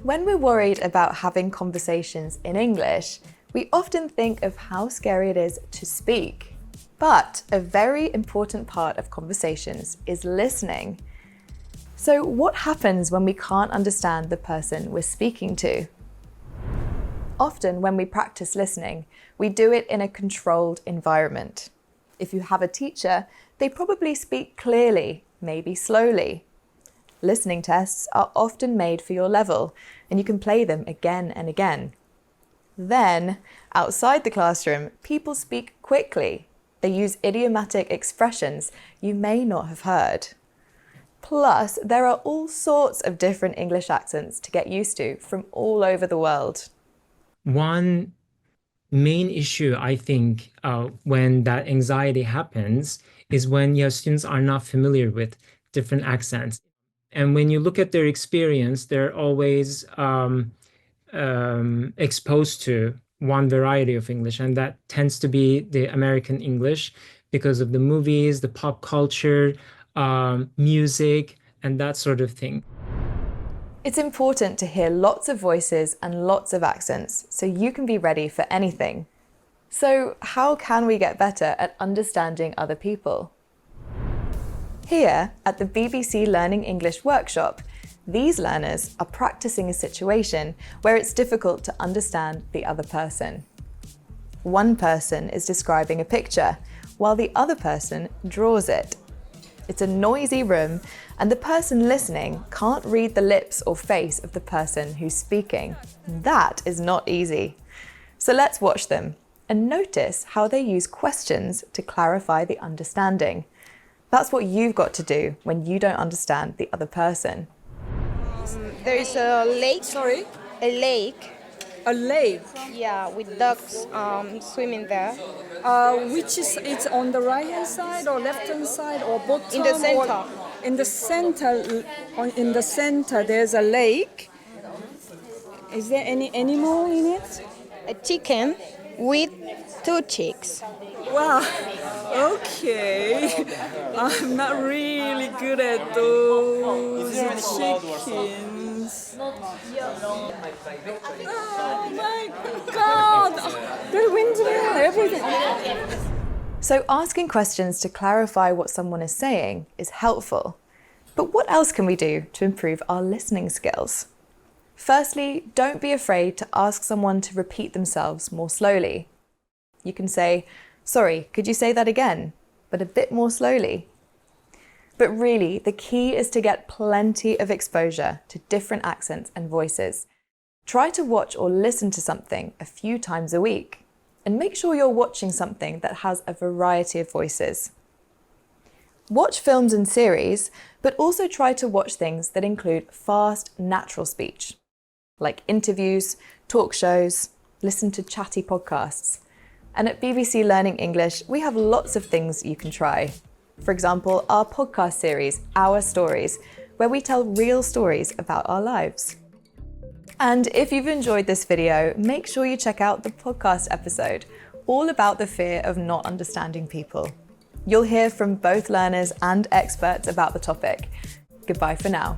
When we're worried about having conversations in English, we often think of how scary it is to speak. But a very important part of conversations is listening. So what happens when we can't understand the person we're speaking to? Often when we practice listening, we do it in a controlled environment. If you have a teacher, they probably speak clearly, maybe slowly. Listening tests are often made for your level, and you can play them again and again. Then, outside the classroom, people speak quickly. They use idiomatic expressions you may not have heard. Plus, there are all sorts of different English accents to get used to from all over the world. One main issue, I think, when that anxiety happens is when your students are not familiar with different accents. And when you look at their experience, they're always exposed to one variety of English, and that tends to be the American English because of the movies, the pop culture, music, and that sort of thing. It's important to hear lots of voices and lots of accents so you can be ready for anything. So how can we get better at understanding other people? Here at the BBC Learning English workshop, these learners are practicing a situation where it's difficult to understand the other person. One person is describing a picture, while the other person draws it. It's a noisy room, and the person listening can't read the lips or face of the person who's speaking. That is not easy. So let's watch them and notice how they use questions to clarify the understanding. That's what you've got to do when you don't understand the other person. There is a lake. Sorry? A lake. A lake? Yeah, with ducks swimming there. Which is, it's on the right hand side or left hand side or bottom? In the center. In the center there's a lake. Is there any animal in it? A chicken with 2 chicks. Wow, okay. I'm not really good at those chickens. Oh my God! They're windmill, everything. So asking questions to clarify what someone is saying is helpful. But what else can we do to improve our listening skills? Firstly, don't be afraid to ask someone to repeat themselves more slowly. You can say, "Sorry, could you say that again?" but a bit more slowly. But really, the key is to get plenty of exposure to different accents and voices. Try to watch or listen to something a few times a week, and make sure you're watching something that has a variety of voices. Watch films and series, but also try to watch things that include fast, natural speech, like interviews, talk shows, listen to chatty podcasts. And at BBC Learning English, we have lots of things you can try. For example, our podcast series, Our Stories, where we tell real stories about our lives. And if you've enjoyed this video, make sure you check out the podcast episode, all about the fear of not understanding people. You'll hear from both learners and experts about the topic. Goodbye for now.